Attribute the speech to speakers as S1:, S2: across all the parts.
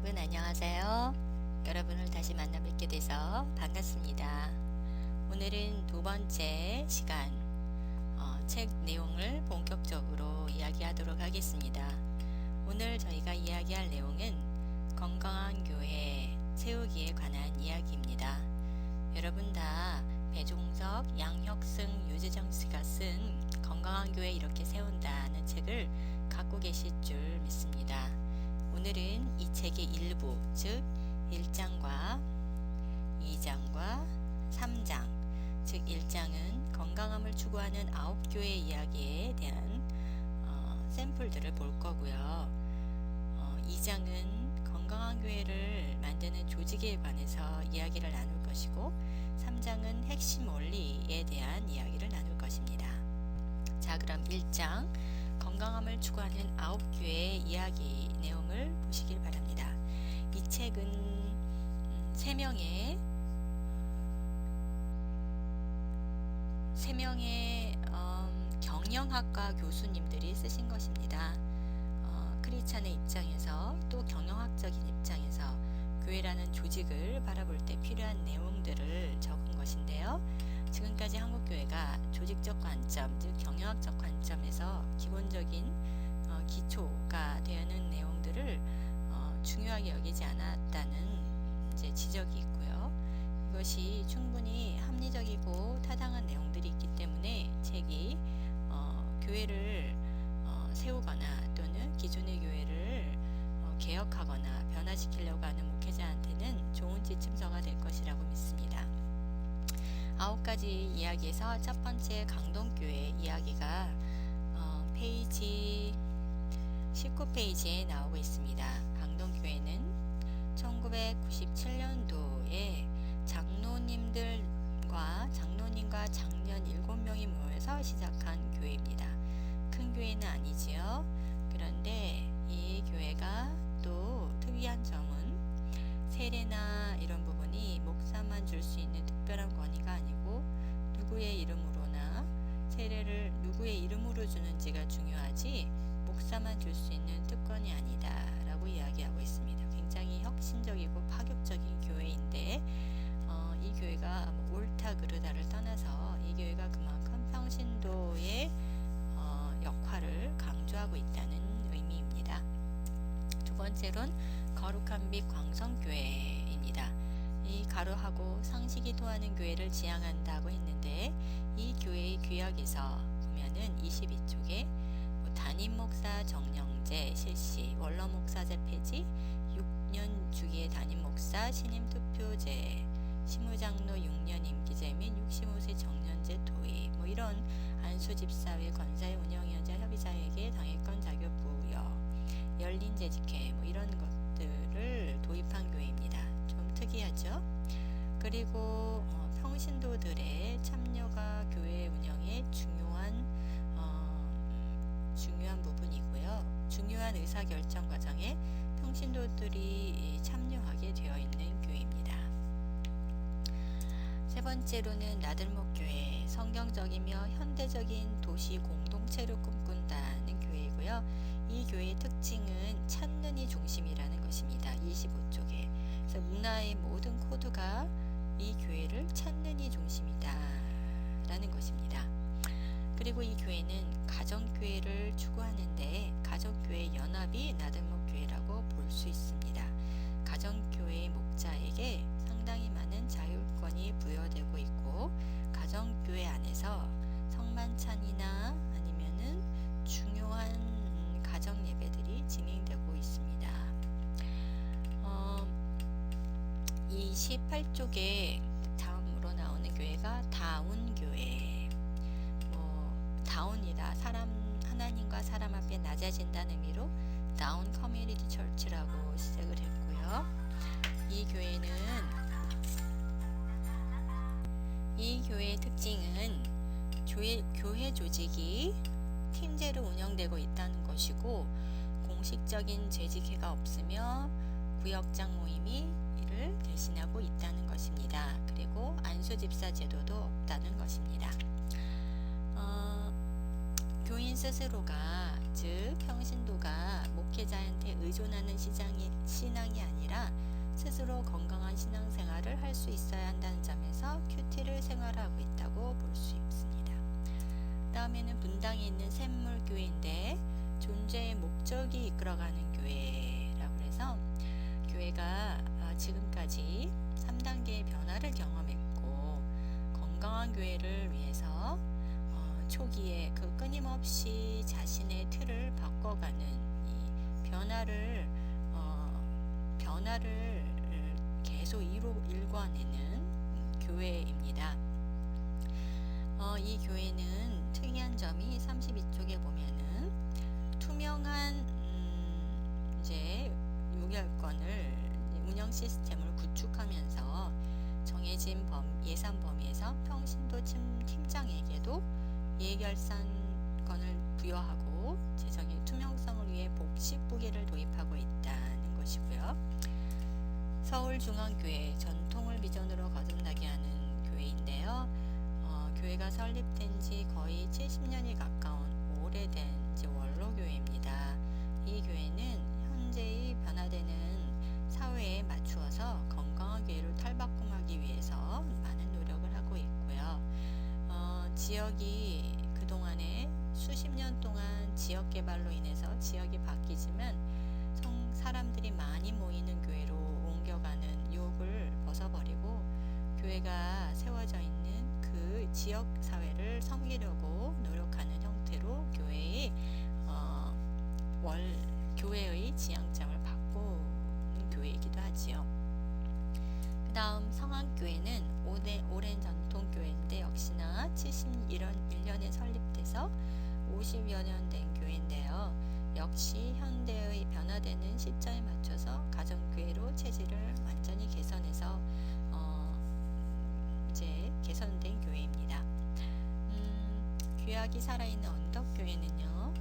S1: 여러분 안녕하세요. 여러분을 다시 만나 뵙게 돼서 반갑습니다. 오늘은 두 번째 시간 책 내용을 본격적으로 이야기하도록 하겠습니다. 오늘 저희가 이야기할 내용은 건강한 교회 세우기에 관한 이야기입니다. 여러분 다 배종석, 양혁승, 유재정 씨가 쓴 건강한 교회 이렇게 세운다는 책을 갖고 계실 줄 믿습니다. 오늘은 이 책의 일부, 즉 1장과 2장과 3장, 즉 1장은 건강함을 추구하는 9교회 이야기에 대한 샘플들을 볼 거고요. 2장은 건강한 교회를 만드는 조직에 관해서 이야기를 나눌 것이고 3장은 핵심 원리에 대한 이야기를 나눌 것입니다. 자, 그럼 1장 건강함을 추구하는 9교회의 이야기 내용을 보시길 바랍니다. 이 책은 3명의 경영학과 교수님들이 쓰신 것입니다. 크리스찬의 입장에서 또 경영학적인 입장에서 교회라는 조직을 바라볼 때 필요한 내용들을 적은 것인데요. 지금까지 한국교회가 조직적 관점, 즉 경영학적 관점에서 기본적인 기초가 되는 내용들을 중요하게 여기지 않았다는 지적이 있고요. 이것이 충분히 합리적이고 타당한 내용들이 있기 때문에 책이 교회를 세우거나 또는 기존의 교회를 개혁하거나 변화시키려고 하는 목회자한테는 좋은 지침서가 될 것이라고 믿습니다. 9가지 이야기에서 첫 번째 강동교회 이야기가 페이지 19페이지에 나오고 있습니다. 강동교회는 1997년도에 장로님과 장년 7명이 모여서 시작한 교회입니다. 큰 교회는 아니지요. 그런데 이 교회가 또 특이한 점은 세례나 이런 부분이 목사만 줄 수 있는 특별한 권위가 아니고 누구의 이름으로나 세례를 누구의 이름으로 주는지가 중요하지 목사만 줄 수 있는 특권이 아니다 라고 이야기하고 있습니다. 굉장히 혁신적이고 파격적인 교회인데 이 교회가 옳다 그르다를 떠나서 이 교회가 그만큼 평신도의 역할을 강조하고 있다는 의미입니다. 두 번째로는 거룩한 빛 광성교회입니다. 이 가로하고 상식이 통하는 교회를 지향한다고 했는데 이 교회의 규약에서 보면은 22쪽에 담임 목사 정령제 실시, 원로 목사제 폐지, 6년 주기의 담임 목사 신임 투표제, 시무장로 6년 임기제 및 65세 정년제 도입, 이런 안수 집사회 권사의 운영위원자 협의자에게 당회권 자격 부여, 열린 재직회 이런 것들을 도입한 교회입니다. 좀 특이하죠? 그리고 평신도들의 참여가 교회 운영에 중요한 부분이고요. 중요한 의사결정 과정에 평신도들이 참여하게 되어 있는 교회입니다. 세 번째로는 나들목교회, 성경적이며 현대적인 도시 공동체를 꿈꾼다는 교회이고요. 이 교회의 특징은 찾는이 중심이라는 것입니다. 25쪽에. 그래서 문화의 모든 코드가 이 교회를 찾는이 중심이다 라는 것입니다. 그리고 이 교회는 가정교회를 추구하는데 가정교회 연합이 나들목교회라고 볼 수 있습니다. 가정교회의 목자에게 상당히 많은 자율권이 부여되고 있고 가정교회 안에서 성만찬이나 아니면은 중요한 가정 예배들이 진행되고 있습니다. 28쪽에 다음으로 나오는 교회가 다운교회. 다운이다. 하나님과 사람 앞에 낮아진다는 의미로 다운 커뮤니티 처치라고 시작을 했고요. 이 교회의 특징은 교회 조직이 팀제로 운영되고 있다는 것이고 공식적인 재직회가 없으며 구역장 모임이 이를 대신하고 있다는 것입니다. 그리고 안수집사 제도도 없다는 것입니다. 교인 스스로가, 즉 평신도가 목회자한테 의존하는 신앙이 아니라 스스로 건강한 신앙생활을 할 수 있어야 한다는 점에서 큐티를 생활하고 있다고 볼 수 있습니다. 다음에는 분당에 있는 샘물교회인데 존재의 목적이 이끌어가는 교회라고 해서 교회가 지금까지 3단계의 변화를 경험했고 건강한 교회를 위해서 초기에 그 끊임없이 자신의 틀을 바꿔가는 이 변화를 계속 일궈내는 교회입니다. 이 교회는 특이한 점이 32쪽에 보면은 투명한 이제 요결권을 운영 시스템을 구축하면서 정해진 예산 범위에서 평신도 팀장에게도 예결산권을 부여하고 재정의 투명성을 위해 복식부기를 도입하고 있다는 것이고요. 서울중앙교회 전통을 비전으로 거듭나게 하는 교회인데요. 교회가 설립된 지 거의 70년이 가까운 오래된 이제 원로교회입니다. 이 교회는 현재의 변화되는 사회에 맞추어서 건강한 교회로 탈바꿈하기 위해서 많은 노력을 하고 있고요. 지역이 그동안에 수십 년 동안 지역 개발로 인해서 지역이 바뀌지만 사람들이 많이 모이는 교회로 옮겨가는 유혹을 벗어버리고 교회가 세워져 있는 그 지역 사회를 섬기려고 노력하는 형태로 교회의 지향점을 바꾸는 교회이기도 하지요. 그 다음 성안교회는 오랜 전통교회인데 역시나 71년에 설립돼서 50여 년 된 교회인데요. 역시 현대의 변화되는 시점에 맞춰서 가정교회로 체질을 완전히 개선해서 이제 개선된 교회입니다. 귀하게 살아있는 언덕교회는요.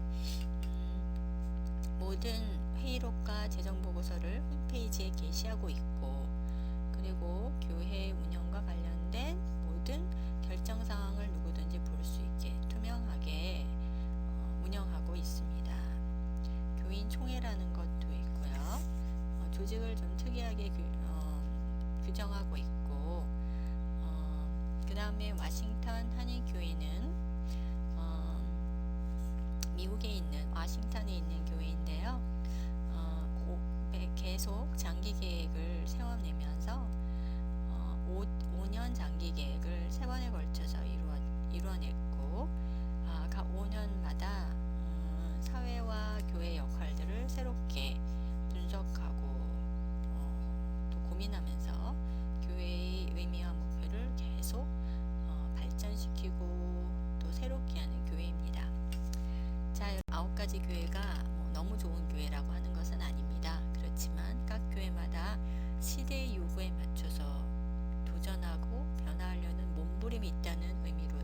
S1: 모든 회의록과 재정보고서를 홈페이지에 게시하고 있고 그리고 교회 운영과 관련된 모든 결정사항을 누구든지 볼 수 있게 투명하게 운영하고 있습니다. 교인 총회라는 것도 있고요. 조직을 좀 특이하게 규정하고 있고 그 다음에 와싱턴 한인교회는 미국에 있는 와싱턴에 있는 교회인데요. 계속 장기 계획을 세워내면서 5년 장기 계획을 3번에 걸쳐서 이루어냈고 각 5년마다 사회와 교회 역할들을 새롭게 분석하고 또 고민하면서 교회의 의미와 목표를 계속 발전시키고 또 새롭게 하는 교회입니다. 자, 9가지 교회가 너무 좋은 교회라고 하는 것은 아닙니다. 그렇지만 각 교회마다 시대의 요구에 맞춰서 도전하고 변화하려는 몸부림이 있다는 의미로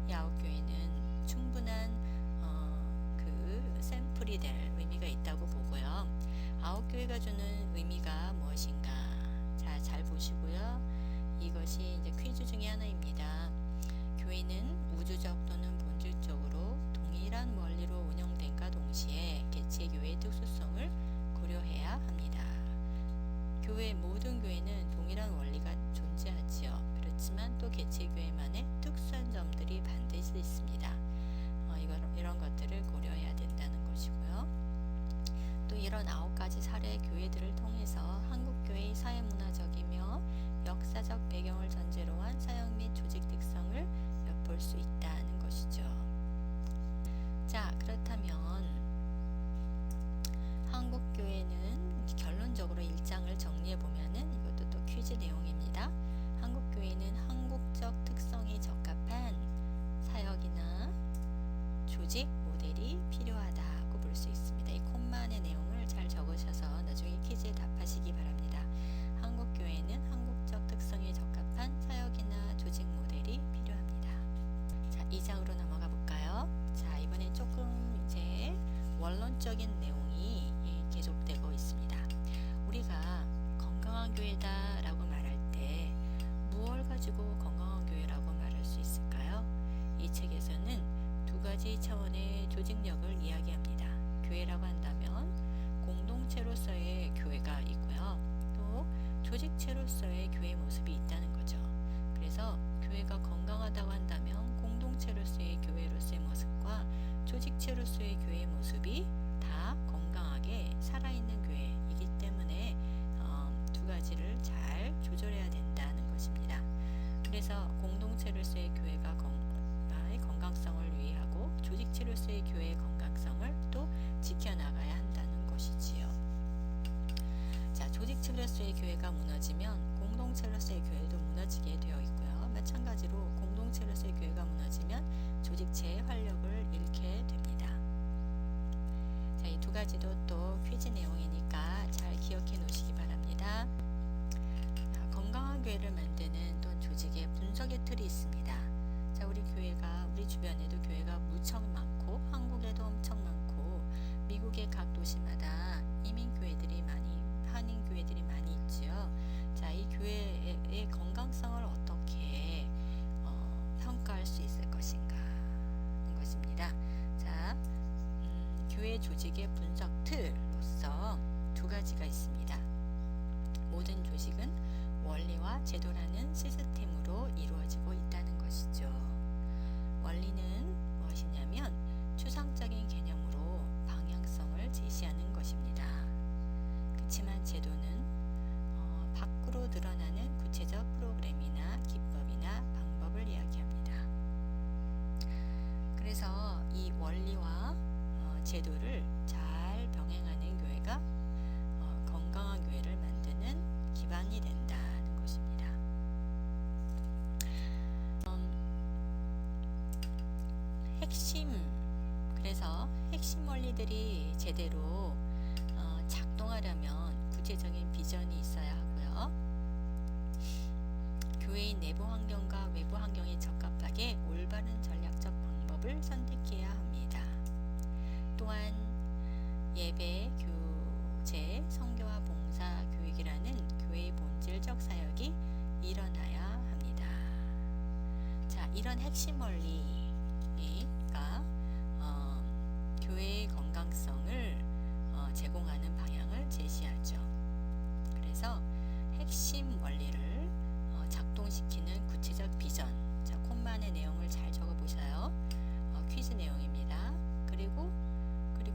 S1: 이 9교회는 충분한 그 샘플이 될 의미가 있다고 보고요. 9교회가 주는 의미가 무엇인가? 자, 잘 보시고요. 이것이 이제 퀴즈 중에 하나입니다. 교회는 우주적 또는 본질적으로 동일한 원리로 운영된과 동시에 개체교회의 특수성을 고려해야 합니다. 모든 교회는 동일한 원리가 존재하지요. 그렇지만 또 개체교회만의 특수한 점들이 반드시 있습니다. 이런 것들을 고려해야 된다는 것이고요. 또 이런 9가지 사례 교회들을 통해서 한국교회의 사회문화적이며 역사적 배경을 전제로 한 사역 및 조직 특성을 엿볼 수 있다는 것이죠. 자, 그렇다면 한국교회는 결론적으로 1장을 정리해보면은 이것도 또 퀴즈 내용입니다. 한국교회는 한국적 특성에 적합한 사역이나 조직 모델이 필요하다고 볼 수 있습니다. 이 콤마 안의 내용을 잘 적으셔서 나중에 퀴즈에 답하시기 바랍니다. 한국교회는 한국적 특성에 적합한 사역이나 조직 모델이 필요합니다. 자, 2장으로 넘어가 볼까요? 자, 이번엔 조금 이제 원론적인 내용이 계속되고 있습니다. 우리가 건강한 교회다라고 말할 때 무엇을 가지고 건강한 교회라고 말할 수 있을까요? 이 책에서는 2가지 차원의 조직체로서의 교회 모습이 있다는 거죠. 그래서 교회가 건강하다고 한다면 공동체로서의 교회로서의 모습과 조직체로서의 교회의 모습이 다 건강하게 살아있는 교회이기 때문에 두 가지를 잘 조절해야 된다는 것입니다. 그래서 공동체로서의 교회가 건강성을 유의하고 조직체로서의 교회의 건강성을 또 지켜나가야 한다는 것이지요. 자, 조직체로서의 교회가 무너지면 공동체로서의 교회도 무너지게 되어 있고요. 마찬가지로 공동체로서의 교회가 무너지면 조직체의 활력을 잃게 됩니다. 자, 이 두 가지도 또 퀴즈 내용이니까 잘 기억해 놓으시기 바랍니다. 자, 건강한 교회를 만드는 또한 조직의 분석의 틀이 있습니다. 자, 우리 주변에도 교회가 무척 많고 한국에도 엄청 많고 미국의 각 도시마다 한인 교회들이 많이 있지요. 자, 이 교회의 건강성을 어떻게 평가할 수 있을 것인가 하는 것입니다. 자, 교회 조직의 분석 틀로서 두 가지가 있습니다. 모든 조직은 원리와 제도라는 시스템으로 이루어지고 있다는 것이죠. 원리는 무엇이냐면 추상적인 개념으로 방향성을 제시하는 것입니다. 그렇지만 제도는 밖으로 드러나는 구체적 프로그램이나 기법이나 방법을 이야기합니다. 그래서 이 원리와 제도를 잘 병행하는 교회가 건강한 교회를 만드는 기반이 된다는 것입니다. 핵심 원리들이 제대로 작동하려면 구체적인 비전이 있어야 하고요. 교회의 내부 환경과 외부 환경에 적합하게 올바른 전략적 방법을 선택해야 합니다. 또한 예배, 교제, 선교와 봉사, 교육이라는 교회의 본질적 사역이 일어나야 합니다. 자, 이런 핵심 원리가 교회의 건강성을 제공하는 방향을 제시하죠. 그래서 핵심 원리를 작동시키는 구체적 비전. 자, 콤마의 내용을 잘 적어보셔요. 퀴즈 내용입니다. 그리고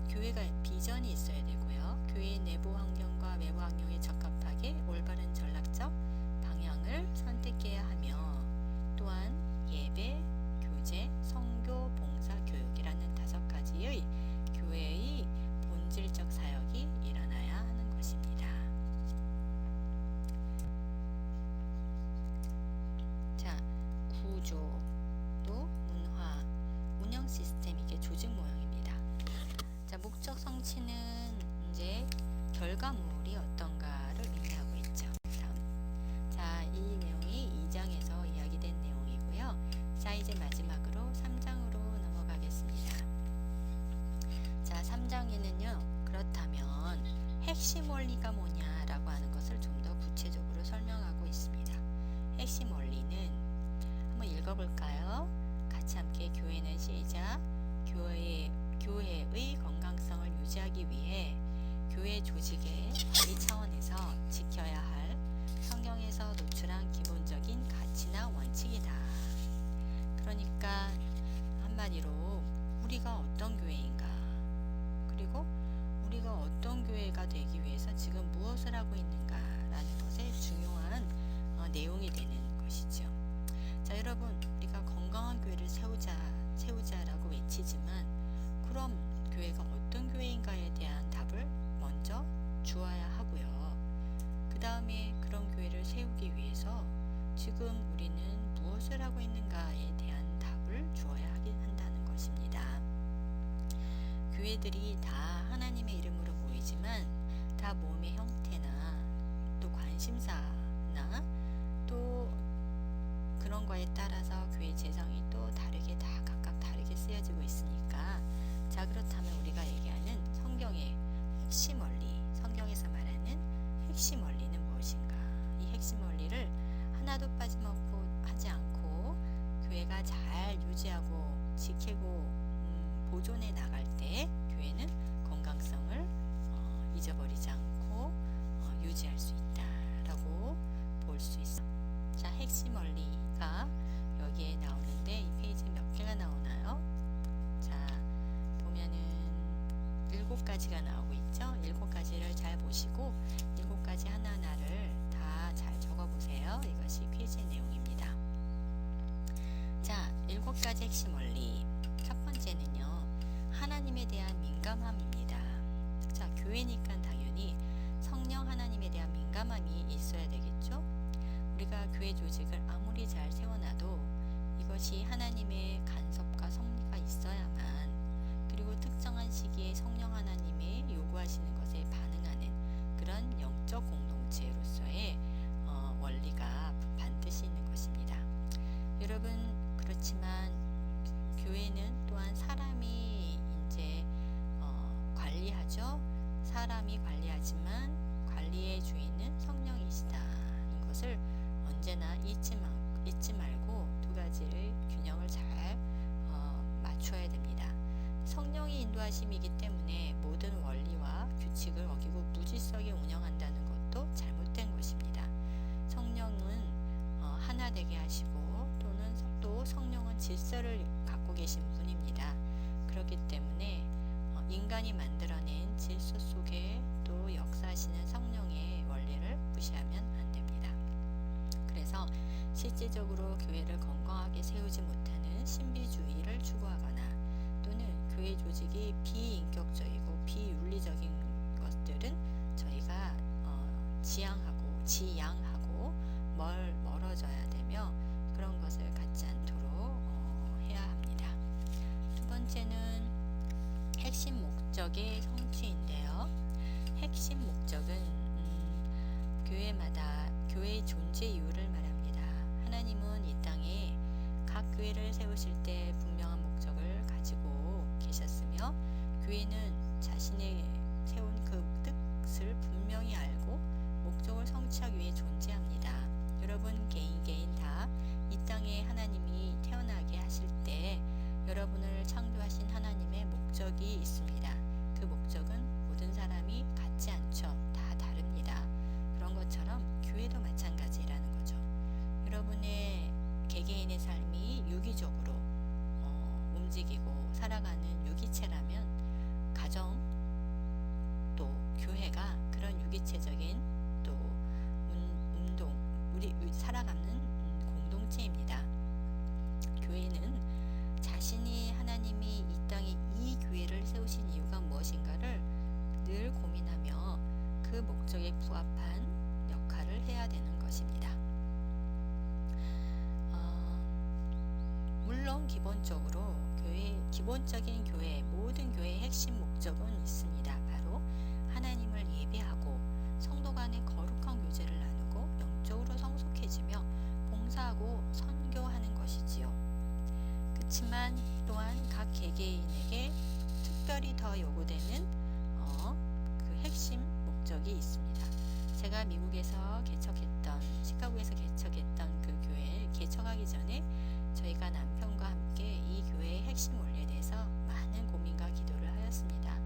S1: 교회가 비전이 있어야 되고요. 교회의 내부 환경과 외부 환경에 적합하게 올바른 전략적 방향을 선택해야 하며 또한 예배, 교제, 선교, 봉사, 교육이라는 5가지의 교회의 본질적 사역이 일어나야 하는 것입니다. 자, 구조, 또 문화, 운영 시스템, 이게 조직 모형입니다. 자, 목적 성취는 이제 결과물이 어떤가를 의미하고 있죠. 자, 이 내용이 2장에서 이야기된 내용이고요. 자, 이제 마지막으로 3장으로 넘어가겠습니다. 자, 3장에는요. 그렇다면 핵심 원리가 뭐냐라고 하는 것을 좀 더 구체적으로 설명하고 있습니다. 핵심 원리는 한번 읽어볼까요? 같이 함께 교회는 시작. 교회의 건강성을 유지하기 위해 교회 조직의 관리 차원에서 지켜야 할 성경에서 노출한 기본적인 가치나 원칙이다. 그러니까 한마디로 우리가 어떤 교회인가, 그리고 우리가 어떤 교회가 되기 위해서 지금 무엇을 하고 있는가라는 것에 중요한 내용이 되는 것이죠. 자, 여러분, 우리가 건강한 교회를 세우자라고 외치지만 그럼 교회가 어떤 교회인가에 대한 답을 먼저 주어야 하고요. 그 다음에 그런 교회를 세우기 위해서 지금 우리는 무엇을 하고 있는가에 대한 답을 주어야 한다는 것입니다. 교회들이 다 하나님의 이름으로 모이지만 다 모임의 형태나 또 관심사나 또 그런 거에 따라서 교회 재정이 또 다르게 다 각각 다르게 쓰여지고 있으니까, 자, 그렇다면 우리가 얘기하는 성경의 핵심 원리, 성경에서 말하는 핵심 원리는 무엇인가? 이 핵심 원리를 하나도 빠짐없고 하지 않고 교회가 잘 유지하고 지키고 보존해 나갈 때 교회는 건강성을 잊어버리지 않고 유지할 수 있다라고 핵심 원리가 여기에 나오는데 이 페이지에 몇 개가 나오나요? 자, 보면은 7가지가 나오고 있죠. 7가지를 잘 보시고 7가지 하나하나를 다 잘 적어보세요. 이것이 퀴즈의 내용입니다. 자, 7가지 핵심 원리. 첫 번째는요, 하나님에 대한 민감함입니다. 자, 교회니까 당연히 성령 하나님에 대한 민감함이 있어야 되겠죠. 우리가 교회 조직을 아무리 잘 세워놔도 이것이 하나님의 간섭과 섭리가 있어야만, 그리고 특정한 시기에 성령 하나님이 요구하시는 것에 반응하는 그런 영적 공동체로서의 원리가 반드시 있는 것입니다. 여러분, 그렇지만 교회는 또한 사람이 이제 관리하죠. 사람이 관리하지만 관리의 주인은 성령이시다는 것을 언제나 잊지 말고 두 가지의 균형을 잘 맞춰야 됩니다. 성령의 인도하심이기 때문에 모든 원리와 규칙을 어기고 무질서하게 운영한다는 것도 잘못된 것입니다. 성령은 하나 되게 하시고 또 성령은 질서를 갖고 계신 분입니다. 그렇기 때문에 인간이 만들어낸 질서 속에 또 역사하시는 성령의 원리를 무시하면 안 됩니다. 그래서 실질적으로 교회를 건강하게 세우지 못하는 신비주의를 추구하거나 또는 교회 조직이 비인격적이고 비윤리적인 것들은 저희가 지양하고 멀어져야 되며 그런 것을 갖지 않도록 해야 합니다. 두 번째는 핵심 목적의 성취인데요. 핵심 목적은 교회의 존재 이유를 말합니다. 하나님은 이 땅에 각 교회를 세우실 때 분명한 목적을 가지고 계셨으며 교회는 자신의 세운 그 뜻을 분명히 알고 목적을 성취하기 위해 존재합니다. 여러분 개인 다 이 땅에 하나님이 태어나게 하실 때 여러분을 창조하신 하나님의 목적이 있습니다. 그 목적은 모든 사람이 같지 않죠. 다 다릅니다. 그런 것처럼 교회도 마찬가지라는 거죠. 여러분의 개개인의 삶이 유기적으로 움직이고 살아가는 유기체라면 가정 또 교회가 그런 유기체적인 또 운동 우리 살아가는 공동체입니다. 교회는 자신이 하나님이 이 땅에 이 교회를 세우신 이유가 무엇인가를 늘 고민하며 그 목적에 부합한 역할을 해야 되는 것입니다. 물론 기본적으로 기본적인 모든 교회의 핵심 목적은 있습니다. 바로 하나님을 예배하고 성도 간의 거룩한 교제를 나누고 영적으로 성숙해지며 봉사하고 선교하는 것이지요. 그렇지만 또한 각 개개인에게 특별히 더 요구되는 그 핵심 목적이 있습니다. 제가 미국에서 시카고에서 개척했던 그 교회에 개척하기 전에 저희가 남편과 함께 이 교회의 핵심 원리에 대해서 많은 고민과 기도를 하였습니다.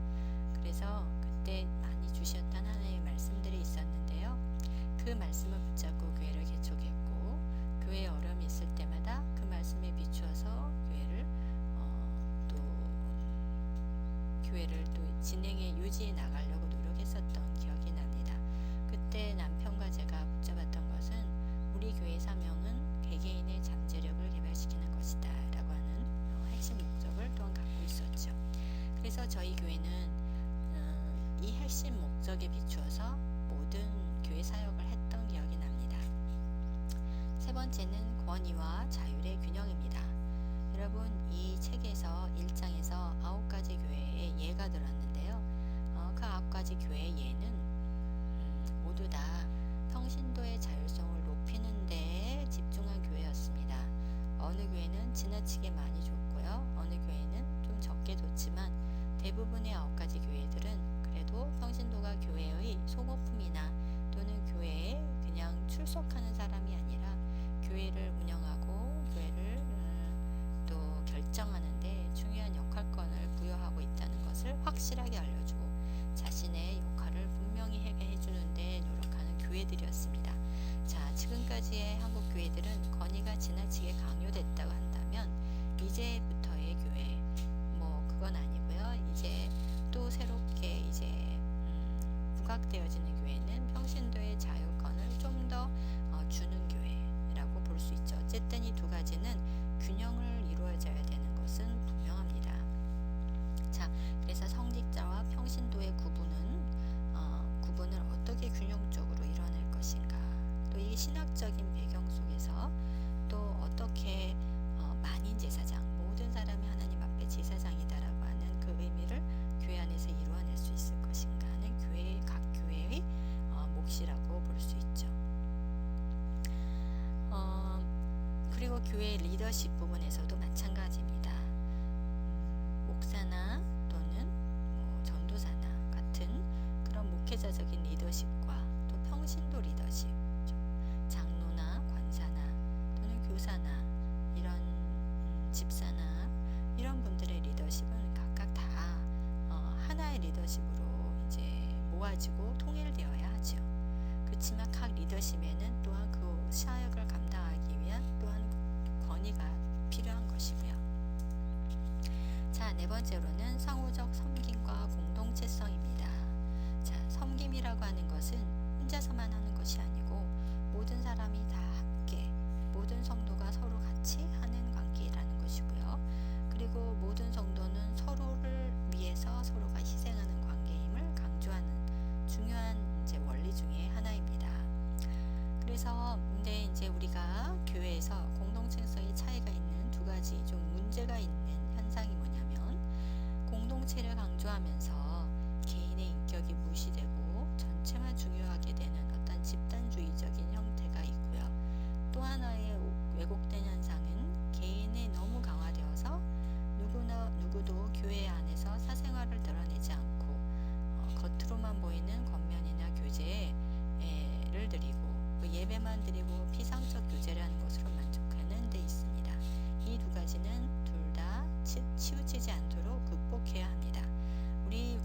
S1: 그래서 그때 많이 주셨던 하나님의 말씀들이 있었는데요. 그 말씀을 붙잡고 교회를 개척했고 교회에 어려움이 있을 때마다 그 말씀에 비추어서 교회를 또 유지해 나가려고 노력했었던 기억이 납니다. 그때 남편과 제가 붙잡았던 것은 우리 교회의 사명은 개개인의 잠재력을 개발시키는 것이다 라고 하는 핵심 목적을 또한 갖고 있었죠. 그래서 저희 교회는 이 핵심 목적에 비추어서 모든 교회 사역을 했던 기억이 납니다. 세 번째는 권위와 자율의 균형입니다. 여러분, 이 책에서 1장에서 9가지 교회의 예가 들었는데요. 그 9가지 교회의 예는 모두 다 평신도의 자율성을 높이는 데에 집중한 교회였습니다. 어느 교회는 지나치게 많이 줬고요. 어느 교회는 좀 적게 줬지만 대부분의 9가지 교회들은 그래도 평신도가 교회의 소모품이나 또는 교회에 그냥 출석하는 사람이 아니라 교회를 운영하고 교회를 또 결정하는데 중요한 역할권을 부여하고 있다는 것을 확실하게 알려주고 자신의 역할을 분명히 해주는 데 노력하는 교회들이었습니다. 자, 지금 지금까지의 한국 교회들은 건의가 지나치게 강요됐다고 한다면 이제부터의 교회 그건 아니고요. 이제 또 새롭게 이제 부각되어지는 교회는 평신도의 자유권을 좀 더 주는 교회라고 볼 수 있죠. 어쨌든 이 두 가지는 균형을 이루어져야 되는 것은 분명합니다. 자, 그래서 성직자와 평신도의 구분을 어떻게 균형적으로 이뤄낼 것인가, 또 이 신학적인 배경 속에서 또 어떻게 만인 제사장, 모든 사람이 하나님 앞에 제사장이다라고 하는 그 의미를 교회 안에서 이루어낼 수 있을 것인가는 각 교회의 몫이라고 볼 수 있죠. 그리고 교회 리더십 부분에서도 마찬가지입니다. 목사나 또는 전도사나 같은 그런 목회자적인 리더십과 또 평신도 리더십, 장로나 권사나 또는 교사나 이런 집사나 이런 분들의 리더십은 각각 다 하나의 리더십으로 이제 모아지고 통일되어야 하죠. 그렇지만 각 리더십에는 또한 그 사역을 감당하기 위한 또한 권위가 필요한 것이고요. 자, 네 번째로는 상호적 섬김과 공동체성입니다. 자, 섬김이라고 하는 것은 혼자서만 하는 것이 아니고 모든 사람이 다 함께, 모든 성도가 서로 같이 하는 관계라는 것이고요. 그리고 모든 성도는 서로를 위해서 서로가 희생하는 관계임을 강조하는 중요한 이제 원리 중에 하나입니다. 그래서 근데 이제 우리가 교회에서 공동체성의 차이가 있는 두 가지 좀 문제가 있는 현상이 뭐냐면, 공동체를 강조하면서 개인의 인격이 무시되고 전체만 중요하게 되는 어떤 집단주의적인 형태가 있고요. 또 하나의 왜곡된 현상은 개인이 너무 강화되어서 누구도 교회 안에서 사생활을 드러내지 않고 겉으로만 보이는 권면이나 교제를 드리고 예배만 드리고 피상적 교제를 하는 것으로 만족하는 데 있습니다. 이 두 가지는 둘 다 치우치지 않도록 극복해야 합니다. 우리의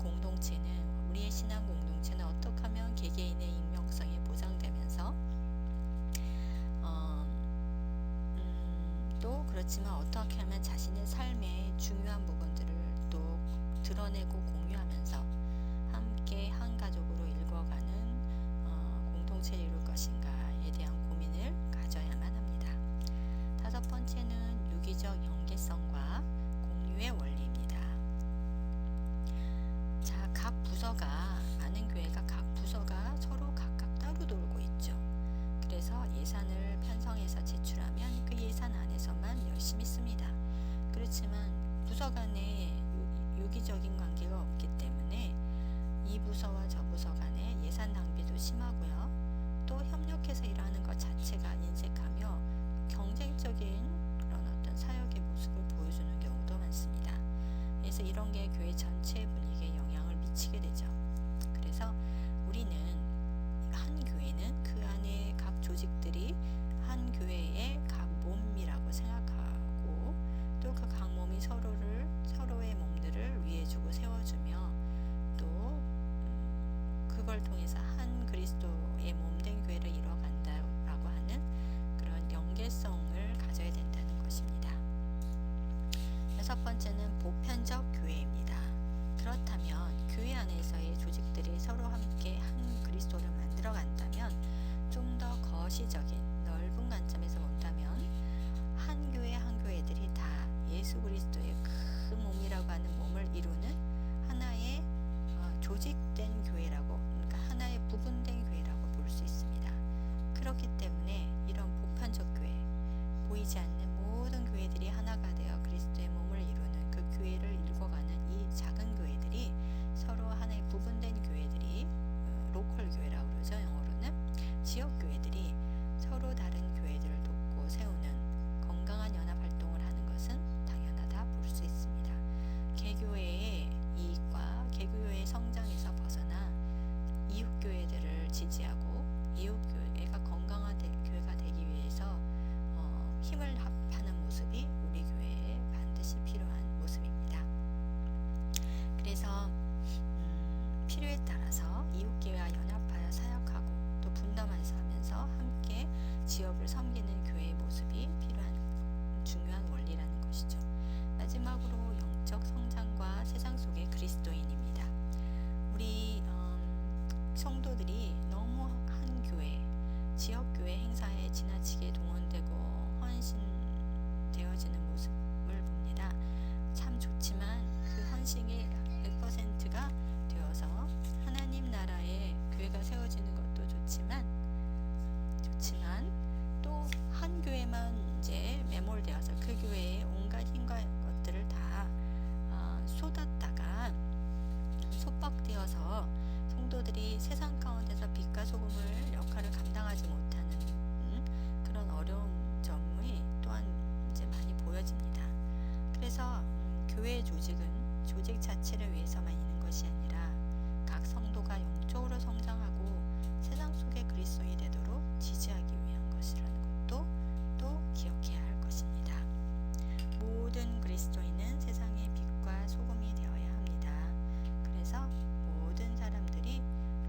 S1: 신앙 공동체는 어떻게 하면 개개인의 익명성이 보장되면서 또 그렇지만 어떻게 하면 자신의 삶의 중요한 부분들을 또 드러내고 공유하면서 함께 한 가족으로 일궈가는 공동체를 이룰 것인가에 대한 고민을 가져야만 합니다. 다섯 번째는 유기적 연계성과 공유의 원리입니다. 자, 많은 교회가 각 부서가 서로 각각 따로 돌고 있죠. 그래서 예산을 편성해서 제출하면 그 예산 안에서만 열심히 씁니다. 그렇지만 부서 간에 유기적인 관계가 없기 때문에 이 부서와 저 부서 간에 예산 낭비도 심하고요. 또 협력해서 일하는 것 자체가 인색하며 경쟁적인 그런 어떤 사역의 모습을 보여주는 경우도 많습니다. 그래서 이런 게 교회 전체 분위기에 영향을 미치게 되죠. 그래서 우리는 한 교회는 그 안에 각 조직들이 한 교회의 각 몸이라고 생각하고 또 그 각 몸이 서로의 몸들을 위해주고 세워주며 또 그걸 통해서 한 그리스도의 몸된 교회를 이뤄간다라고 하는 그런 연계성을 가져야 된다는 것입니다. 여섯 번째는 보편적 교회입니다. 그렇다면 교회 안에서의 조직들이 서로 함께 한 그리스도를 만들어 간다면 좀 더 거시적인 넓은 관점에서 본다면 한 교회들이 다 예수 그리스도의 큰 몸이라고 하는 몸을 이루는 하나의 조직된 교회라고, 그러니까 하나의 부분된 교회라고 볼 수 있습니다. 그렇기 때문에 이런 보편적 교회, 보이지 않는 모든 교회들이 하나가 되어 그리스도의 몸을 이루는 그 교회를 일궈가는 이 작은 교회들이 서로 하나의 부분된 교회들이 로컬 교회라고 그러죠. 영어로는 지역 교회들이 서로 다른 교회들을 돕고 세우는 건강한 연합 활동을 하는 것은 당연하다 볼 수 있습니다. 개교회의 이익과 개교회의 성장에서 벗어나 이웃교회들을 지지하고 이웃교회가 건강한 성도들이 너무 한 교회, 지역교회 행사에 지나치게 동원되고 헌신되어지는 모습을 봅니다. 참 좋지만 그 헌신이 100%가 되어서 하나님 나라에 교회가 세워지는 것도 좋지만 또 한 교회만 이제 매몰되어서 그 교회에 온갖 힘과 것들을 다 쏟았다가 속박되어서 성도들이 세상 가운데서 빛과 소금을 역할을 감당하지 못하는 그런 어려운 점이 또한 이제 많이 보여집니다. 그래서 교회 조직은 조직 자체를 위해서만 있는 것이 아니라 각 성도가 영적으로 성장하고 세상 속의 그리스도인이 되도록 지지하기 위한 것이라는 것도 또 기억해야 할 것입니다. 모든 그리스도인은 세상의 빛과 소금이 되어야 합니다. 그래서 모든 사람들이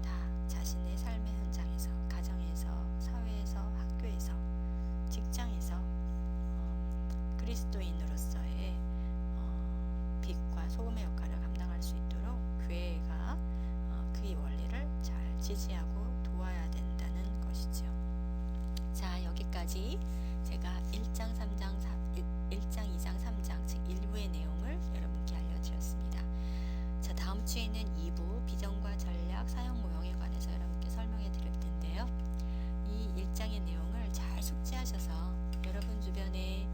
S1: 다 자신의 삶의 현장에서, 가정에서, 사회에서, 학교에서, 직장에서 그리스도인으로서의 빛과 소금의 역할을 감당할 수 있도록 교회가 그 원리를 잘 지지하고 도와야 된다는 것이죠. 자, 여기까지 제가 1장, 2장, 3장 즉 1부의 내용을 여러분께 알려드렸습니다. 자, 다음 주에는 2부 비전과 전략, 사역 모형에 관해서 여러분께 설명해 드릴 텐데요. 이 1장의 내용을 잘 숙지하셔서 여러분 주변에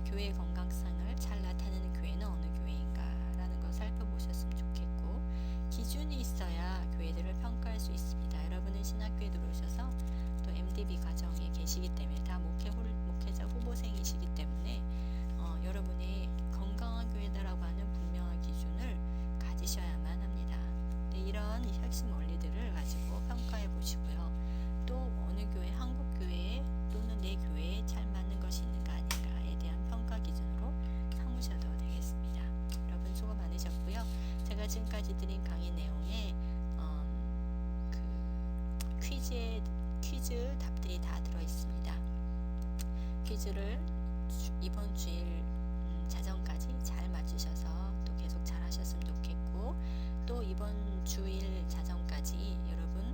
S1: 교회의 건강성을 잘 나타내는 교회는 어느 교회인가라는 걸 살펴보셨으면 좋겠고, 기준이 있어야 교회들을 평가할 수 있습니다. 여러분은 신학교에 들어오셔서 또 MDB 과정에 계시기 때문에 다 목회자 후보생이시기 때문에 여러분이 건강한 교회다라고 하는 분명한 기준을 가지셔야만 합니다. 네, 이런 핵심 원리들을 가지고 평가해 보시고요. 또 어느 교회, 한국 교회에 또는 내 교회에 잘 맞는 것이 있는가 아닌가에 대한 평가 기준으로 삼으셔도 되겠습니다. 여러분 수고 많으셨고요. 제가 지금까지 드린 강의 내용에 퀴즈 답들이 다 들어있습니다. 퀴즈를 이번 주일 자정까지 잘 맞추셔서 또 계속 잘 하셨으면 좋겠고, 또 이번 주일 자정까지 여러분